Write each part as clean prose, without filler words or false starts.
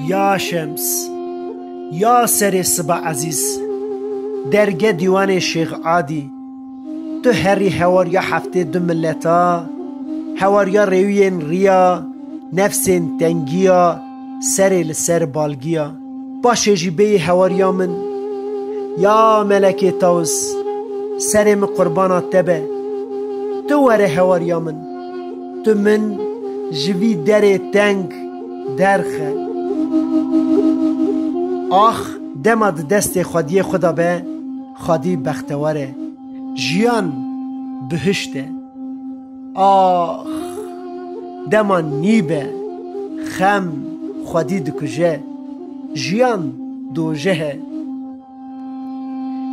یا شمس یا سر صبح عزیز درگه دیوان شیخ عادی تو هری هواریا هفته دو ملتا هواریا روین ریا نفسین تنگیا سر لسر بالگیا باشه جیبه هواریا من یا ملک تاوس سرم قربانات تبه تو وره هواریا من تو من جوی در تنگ درخه آخ دماد دست خودی خدا به خودی بختواره جیان بهشته آخ دمان نیبه خم خودی دکجه جیان دوجه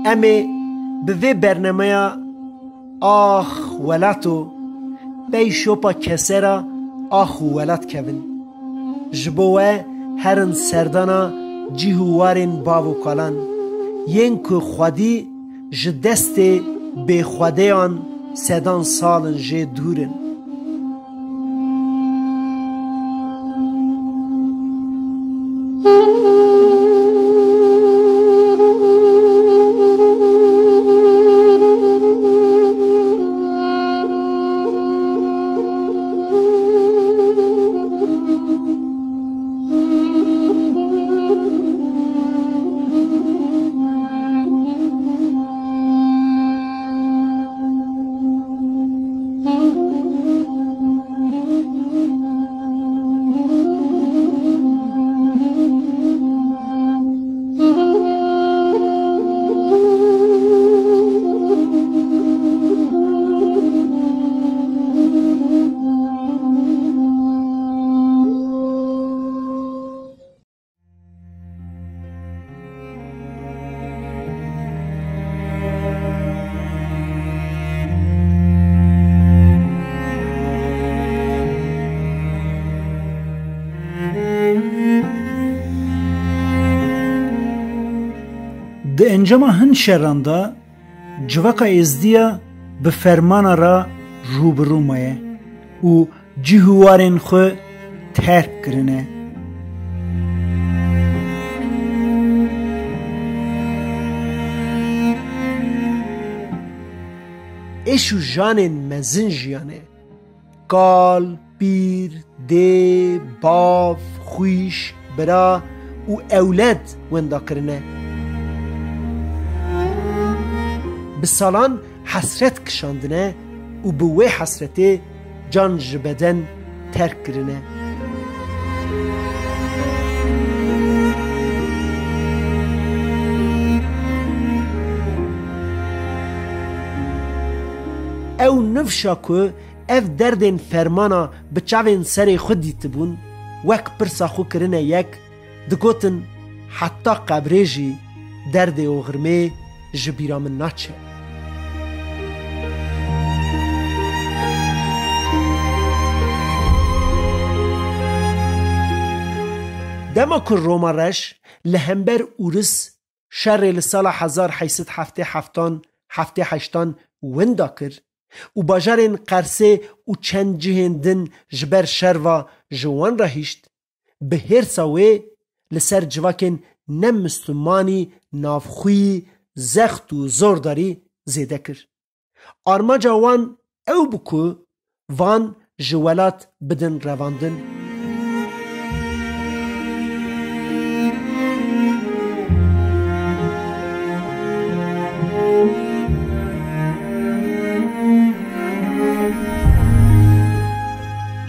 امی به وی برنامه آخ ولاتو بی شوپا کسرا آخ ولات کبن جبوه هرن سردانا جیهوارین باو کالان ین که خودی جدست به خودیان سدان سالن جه دورن ده انجام هن شرانده جوکا ازدیا به فرمان را روبرو مایه و جیهوارین خو ترک کرنه ایشو جانین مزن جیانه کال، پیر، ده، باف، خویش، برا و اولاد وندا کرنه به سالان حسرت کشاندنه و به وی حسرته جان جبدن ترک کرنه او نفشا که اف دردین فرمانا به چاوین سر خود دیت بون وک پرسا خو کرنه یک دگوتن حتی قبریجی درد و غرمه جبیرا من ناچه دما که روما رش لهمبر اورس شر لسال 1877 هفته وندا کر و باجارین قرسه و چند جهندن جبر شر و جوان را هیشت به هر ساوه لسر جواکن نم مسلمانی نافخوی زخت و زورداری زیده کر آرما جوان او بکو وان جوالات بدن رواندن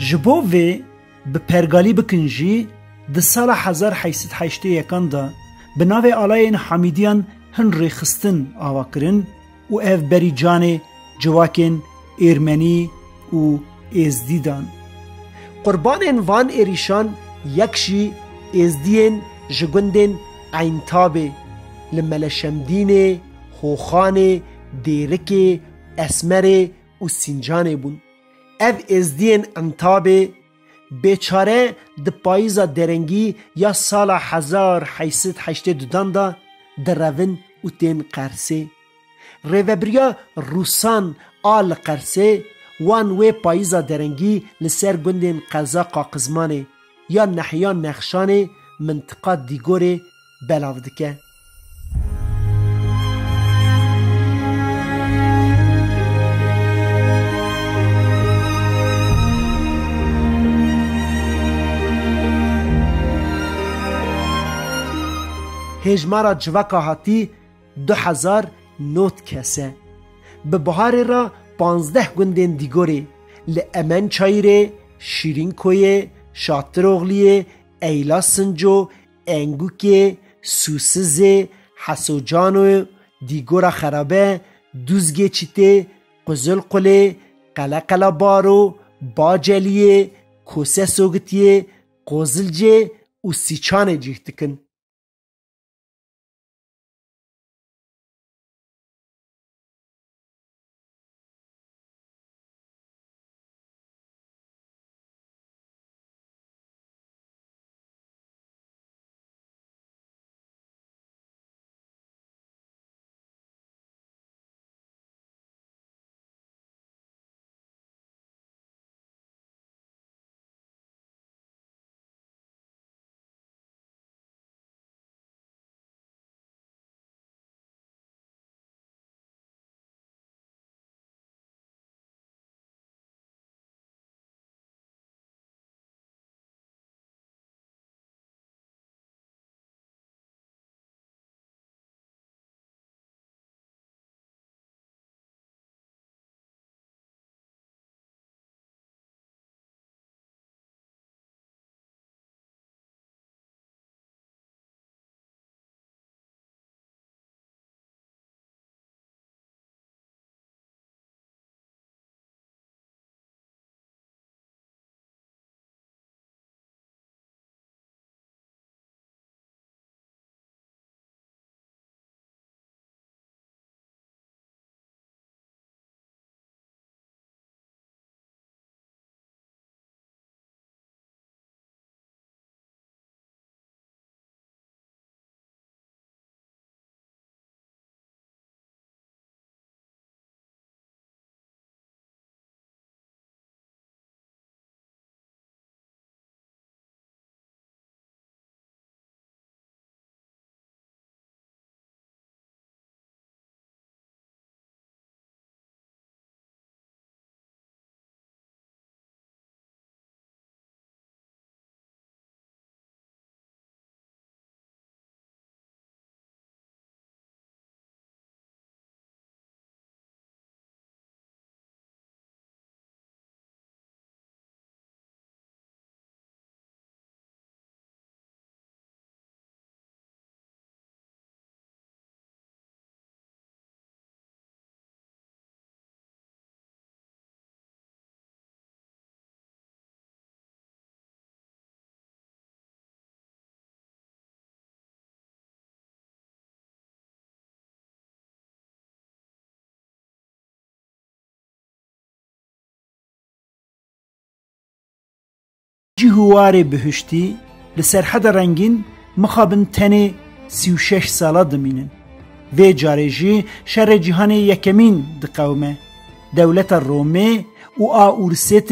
جبو وی به پرگالی بکنجی ده سال 1881 دا به ناو آلاین حمیدیان هن ریخستن آوا کرن و اف بری جان جواکن ارمنی و ازدیدان قربان وان ایریشان یکشی ازدین جگندن عینتابه لملشمدین خوخان دیرک اسمر و سینجان بون اف ازدین انتابه بیچاره د پاییزا درنگی یا سال 1882 دا در روین و تین قرسه ریوبریا روسان آل قرسه وان وی پاییزا درنگی لسر گندین قزا قاقزمانه یا نحیان نخشانه منطقه دیگوری بلاو دکه. هجمارا جوکا هاتی 2000 نوت کسه. به بهار را 15 گندین دیگوری لامن چایره، شیرین کویه، شاطر اغلیه، ایلا سنجو، انگوکه، سوسزه، حسوجانو، دیگورا خرابه، دوزگه چیته، قزل قله، قلقلا بارو، باجلیه، کوسه سوگتیه، قزلجه و سیچانه جیهتکن. جیهوار بهشتی لسرحد رنگین مخابن تنه 36 ساله دمینن و جارجی شر جهان یکمین دقومه دولت رومه و آورست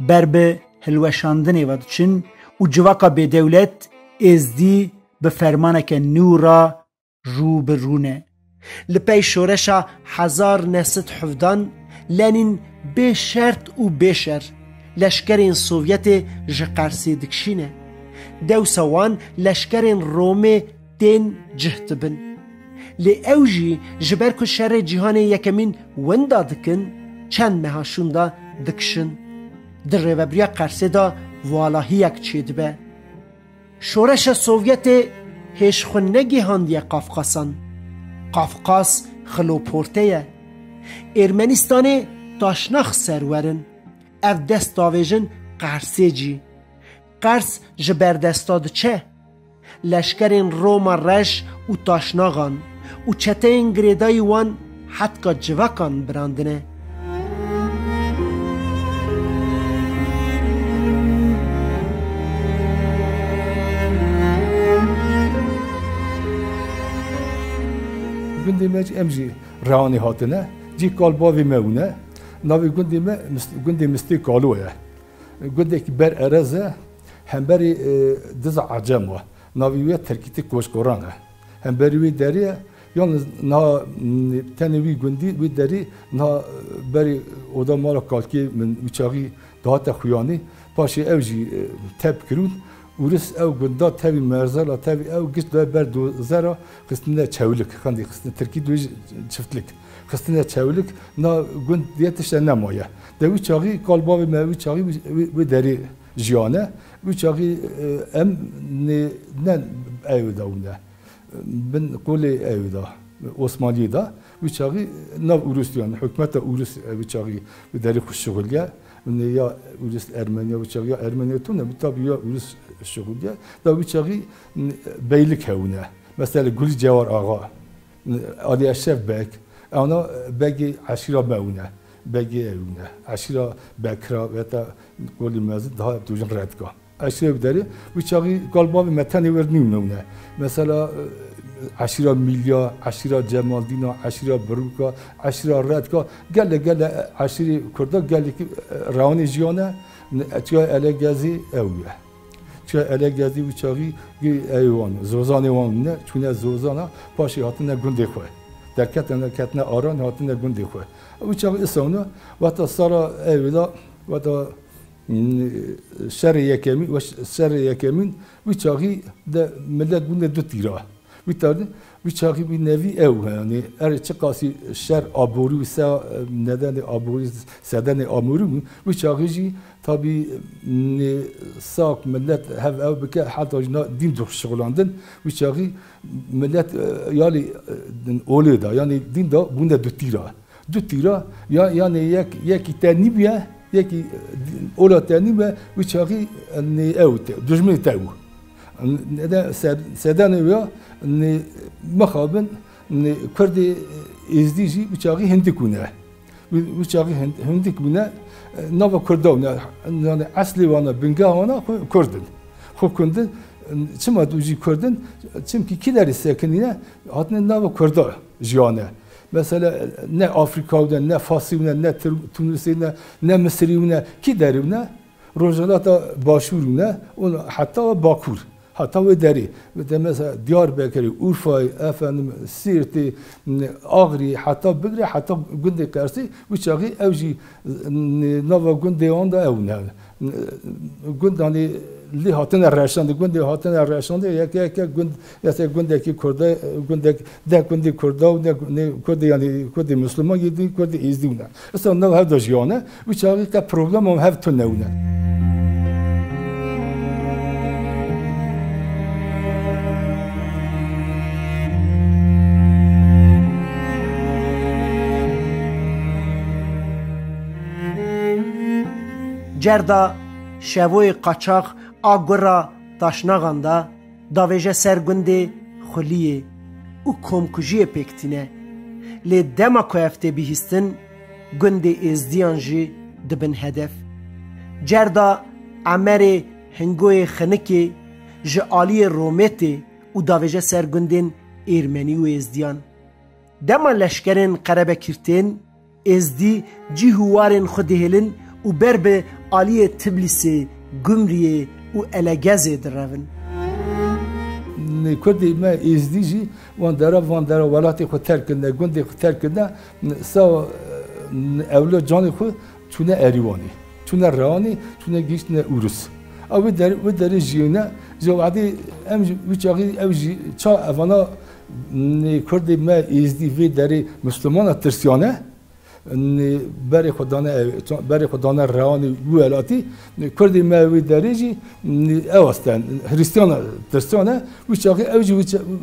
برب هلوشاندنه ودچن و جواکا به دولت ازدی به فرمانک نورا رو به رونه لپی شورشا 1917 لنین به شرط و بشر لشکرین سوویت جقرسی دکشینه دو سوان لشکرین رومه دین جهتبن لی اوجی جبرکو شر جهان یکمین وندا دکن چند مهاشون دا دکشن در ریوبریا قرسی دا والاهی یک چید به شورش سوویت هشخونگی هاندی قافقاسان قافقاس خلوپورته ارمنستان تاشناخ سرورن اف دست داویجن قرسی جی قرس جبر دستاد چه؟ لشکرین روما رش و تاشناغان و چته این گریدای وان حتی جوکان براندنه گندی مج امجی رانی هاتنه جی کالباوی مونه ناوی گندی مستی کالوه گندی که بر ارزه هم بری دز عجم و ناویوی ترکیتی کوشکورانه هم بروی دریه یالنز نا تنوی گندی وی دری نا بری اودا مالا کالکی من وچاقی دهات خویانی پاشی اوجی تب کرود ورس او گندا تبی مرزالا تبی او گشت بر دو زرا قسمه چولک خاندی قسمه ترکی دوی چفتلک قسمه چولک نا گند دیتش نمایه دوی چاقی کالباوی موی چاقی وی دری جیانه وی چاقی ام نه ایودا ونه بن قولی ایودا عثمانی دا وی چاقی ناو اوروسیان حکمت اوروس وی چاقی وی دری خوش شغلیه یا اوروس ارمنیا وی چاقی ارمنیا تونه بتابی یا اوروس شغلیه دا وی چاقی بیلک هونه مثلا گلی جوار آقا علی اشرف بک انا بگی عشیرا مونه بگی ایونه عشیرا بکرا و تا قولی مازد daha دوجن ردگاه عشیرا بداری وی چاقی قلباوی متنی ورنیونه مثلا عشیرا میلیا عشیرا جمالدینا عشیرا بروکا عشیرا ردگاه گله عشیری کرده گله که روانی جیانه چه الگازی اویه چه الگازی وی چاقی ایوان زوزانی وان نه چونه زوزانا پاشی هاتنه گنده خواه در کتنه آران هاتنه گنده خواه وی چاقی اسونه و تا سارا ایودا و تا شر یکمین وی چاقی ده ملت گنده دو تیرا وی تارده وی چاقی وی نوی او یعنی چه قاسی شر آبوری و سا ندن آبوری سدن آموری وی چاقی جی تابی ساق ملت هف او بکه حتی جنا دین دو شغلاندن وی چاقی ملت یالی اولی دا یعنی دین دا گنده دو تیرا یعنی یکی تنیبیه یکی اولا تنیبه وی چاقی او دجمن تاو سدن ویا مخابن کردی ازدیجی بچاقی هندی کنه بچاقی هندی کنه نو کردونه یعنی اصلی وانا بنگه وانا کردن خوب کردن چه دوجی کردن چیم کی کیلری سکنینه هاتن نو کرده جیانه مثلا نه آفریقاوده نه فارسیونه نه تونسیونه نه مصریونه کی دریونه روزالاتا باشورونه اون حتی باکور حتی و دری مثلا دیاربکری اورفای افندم سیرتی آغری حتی بگری حتی گنده کرسی و چاقی اوجی نو گنده آن دا اونه گندانی لی هاتن رشانده گنده هاتن رشانده یک گند یا گنده کی کرده گنده ده گنده کرده و نه کرده یعنی کرده مسلمان یدی کرده ازدیونه اصلا نو هر داشیانه و چاقی که پروبلم هم هر تو نونه جردا شوی قاچاق آگورا تاشناغاندا داویجه سرگنده خلیه او کمکجی پکتینه لی دما کوفته بیهستن گنده ازدیانجی دبن هدف جردا عمر هنگوی خنکی جعالی رومتی او داویجه سرگندن ایرمنی و ازدیان دما لشکرین قربه کرتین ازدی جیهوارین خودهلن و بربه آلیه تبلیسی گمریه و الگزه درون کردی ما ازدیجی وان دارا ولاتی خود ترک کنه گندی خود ترک کنه سا اولاد جانی خود چونه اریوانی چونه روانی چونه گیشتنه اوروس او در جیونه جوادی ام وچاقی او چا اوانا کردی ما ازدی وی داری مسلمان ترسیانه برای خدانه روانی ولاتی کردی موی دریجی اوستن هریستیان ترسیانه وچاقی اوجی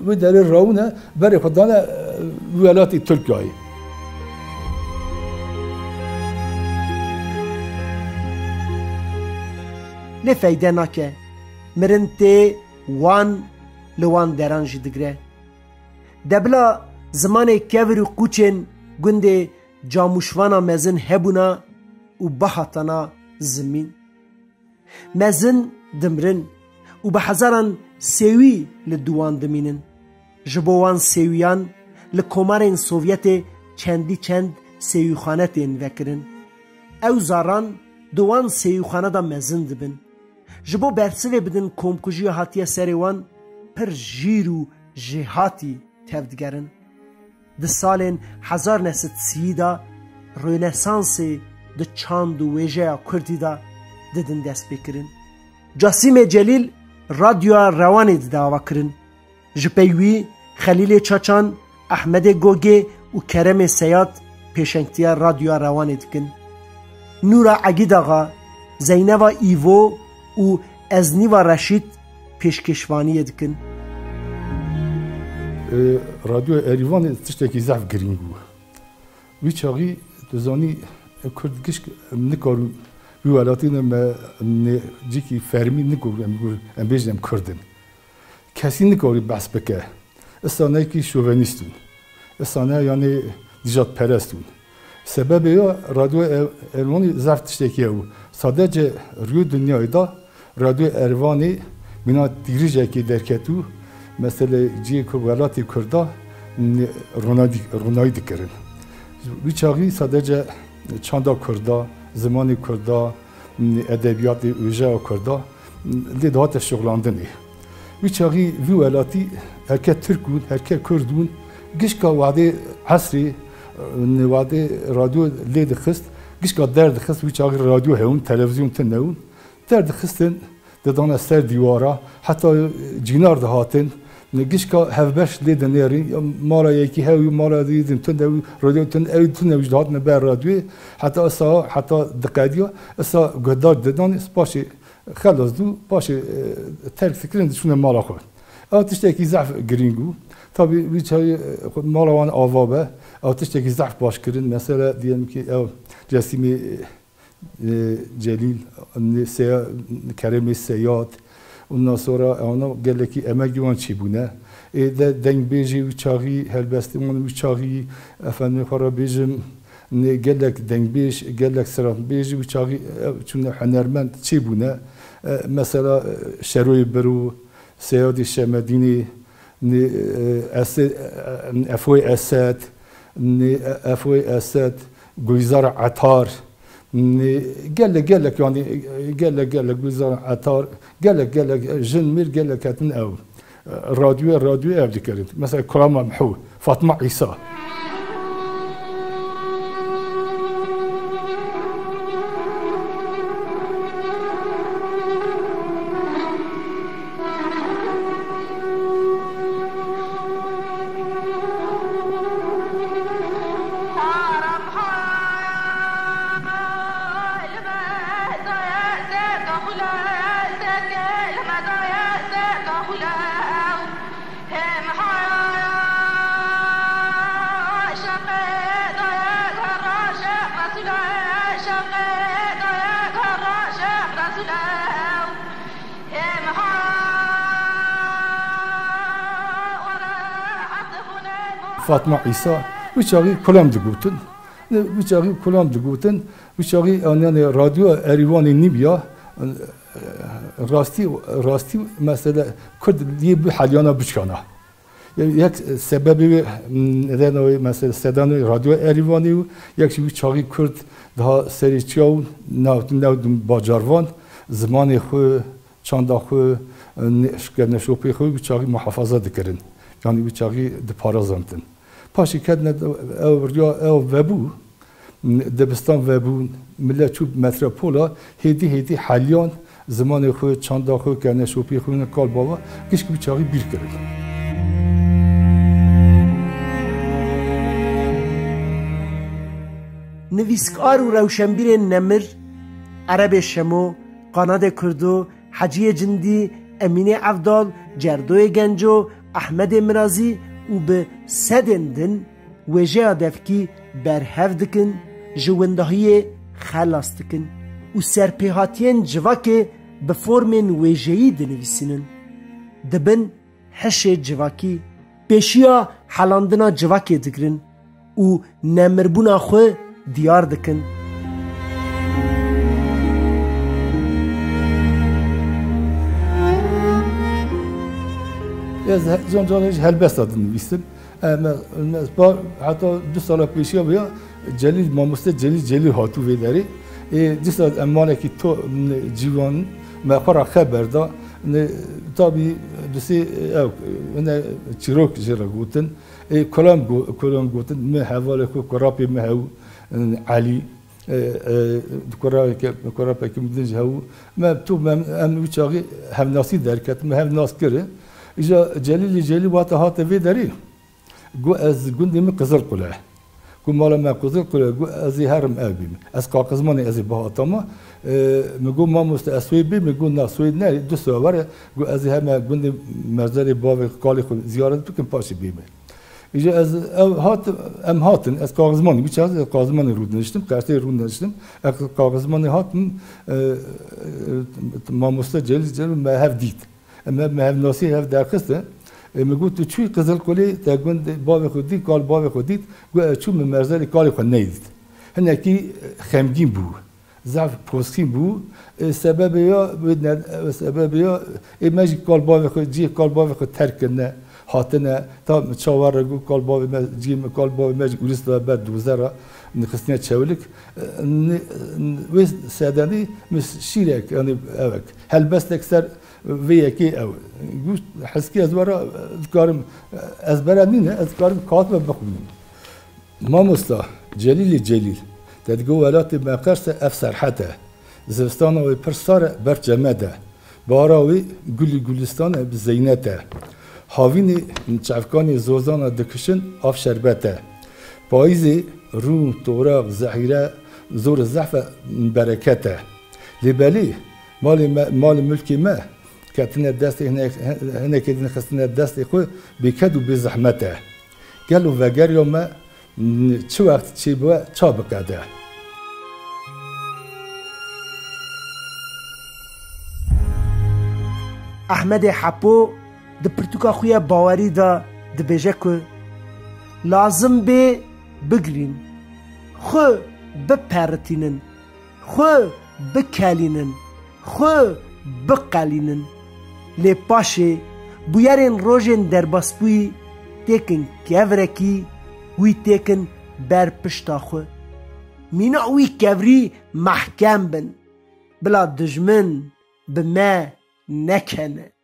وی داری روانه برای خدانه ولاتی ترکیایی لفایده نکه مرنته وان لوان درانجی دگره دبلا زمان کور و کوچن گنده جاموشوانا مزن هبونا و بحطنا زمین مزن دمرن و بحزاران سوی لدوان دمینن جبوان سویان لکومارین سوویت چند سویخانتین وکرن او زاران دوان سویخانه دا مزن دبن جبو برسوه بدن کومکوژی هاتیه سریوان پر جیر و جهاتی تفدگرن. ده سالین 1930 دا رنسانس ده چاند و ویژه کردی دا ددن دست بکرن. جاسیم جلیل رادیو روانی داوا کرن. جپیوی خلیل چاچان، احمد گوگه و کرم سیاد پیشنگتیا رادیو روانی دکن. نورا عگید آقا، زینوا ایوو و ازنیوا رشید پیشکشوانی دکن. رادیو اریوان تشتکی ضعف گرینگو. وی چاقی دوزانی کردگیش نکارو ویولاتی نم جیکی فرمی نکارو ام بیشتم کردن. کسی نکاری بحث بکه. استانه کی شوونیستون. استانه یعنی دیجات پرستون. سبب یا رادیو اریوانی ضعف تشتکیه و sadece rüy dünyada radyo Ervani mina dirije derketu mesela ciye kubalati kurda Ronaldo dikirin. Bu çağı sadece çanda kurda, zamanı kurda, edebiyatı ücra kurda de daha da şoğlandığını. Bu çağı violati herkes Türk'ün, herkes Kurd'ün gişka vade asri vade radyo led xist gişka derdi xist bu çağı radyo hevun, televizyon tenevun derdi xistin دادن سر دیوارا حتی جینار دهاتن نگیش که هفبش لیدن یاری مالا یکی هوی مالا دیدن تون دو رادیو تون اوی تون وجود هات نبر رادیو حتی اصلا حتی دقیقا اصلا قدار دادن باشه خلاص دو باشه ترک سکرین شون مالا خود آتش تکی ضعف گرینگو tabi bir çay malavan avaba آتش تکی ضعف باش کردن مثلا diyelim ki Casimi Celil, Kerem Seyyad, ondan sonra ona geleki emek yuvan çibune. De dengbeci uçağı, helbestimanın uçağı, efendim karabecim, gelek dengbeş, gelek sıratbeci uçağı, çünkü hünermend çibune. Mesela Şeroy Beru, Seyyad-i Şemedini, Efoy Esed, Efoy Esed, Gülzar Atar, gelek yani gelek güzel atar gelek jinmir gelek hatin ev radyo ev dikerin mesela Kurama Mhu Fatma İsa Fatma İsa uçağı kulağım dıgutun uçağı kulağım dıgutun uçağı yani radyo Erivan'ı Nibya rasti mesela Kurd diye bir halyana bıçkana yani yak sebebi neden o mesela sedan radyo Erivan'ı yak şu uçağı Kurd daha seriçiyav navdun bacarvan zamanı xu çanda xu şkerne şopi xu uçağı muhafaza dikerin yani uçağı de parazantın Paşi kedne ev vebu debistan vebu millet çub metropola hedi halyan zamanı xu çanda xu kerne şopi xu ne kal baba kiş gibi çağı bir kere نویسکار و روشنبیر نمر عرب شمو قناد کردو حجی جندی امین عبدال جردو گنجو احمد مرازی و به سدندن وجه دفکی برهف دکن جوندهی خلاص دکن و سرپیهاتین جواکه به فرمین وجهی دنویسینن دبن حش جواکی پیشیا حلاندنا جواکی دکرن و نمربونا خو دیار دکن از جانش هلبست دادن بیستم با حتی 2 سال پیشیا بیا جلیل ماموسته جلیل هاتو ویداری دیسات امانه کی تو جیوان مخورا خبر دا تابی دوسي او انا تشيروك جرا قوتن كلام قوتن ما حوالك كرابي ما هو علي كرابي كم دنج هو ما بتو ما ام وشاغي هم ناسي دركت ما هم ناس كره اجا جليل واتا هات في دري جو از قندي من قزل قلعه كل مالا ما قزل قلعه جو ازي هرم ابي از قاقزماني ازي بهاتما مگو ما مستأسوی بی مگو ناسوی نه دو سواره گو از همه گوند مرزری باوی کالی خود زیارت بکن پاشی بیمه ایجا از هاتن از کاغذمانی بیچه از کاغذمانی رود نشتم کارتی رود نشتم از کاغذمانی هاتن ما جل ما هف دید ما هف ناسی هف درخسته مگو تو چوی قزل کلی تا گوند باوی خود دید کال باوی خود دید گو چو مرزری کالی خود نیدید هنکی خمگین بود ضعف پوسکین بود سبب یا ایماجی کالباوی خود جی کالباوی خود ترک نه هاتنه تا چهار رو کالباوی جیم کالباوی ماجی گوریست و بعد دوزارا نخستنی چولک و سعدانی مس شیرک یعنی اوک هل بس اکثر وی کی او گوش حسکی از ورا کارم از برادینه از کارم کاتب بخونیم ما مستا جلیل تدقو ولات ما قرص افسر حتى زستان و پرسار بر جمده باراوي گلستان بزینته هاوینی چفکانی زوزان دکشن آف شربته پاییزی رو توراق زحیره زور زعف برکته لبالی مال ملکی ما کتنه دست هنه کدین خستنه دست خو بکد و بزحمته گلو وگریو ما چه وقت چی بوه چا بقده احمد حپو د پرتوکا خویا باوری دا د بیجه که لازم به بگرین خو بپرتینن خو بکلینن خو بقلینن لی پاشه بویرین روژن در باسپوی تیکن کورکی وی تیکن بر پشتا خو مینا وی کوری محکم بن بلا دجمن به ما نکنه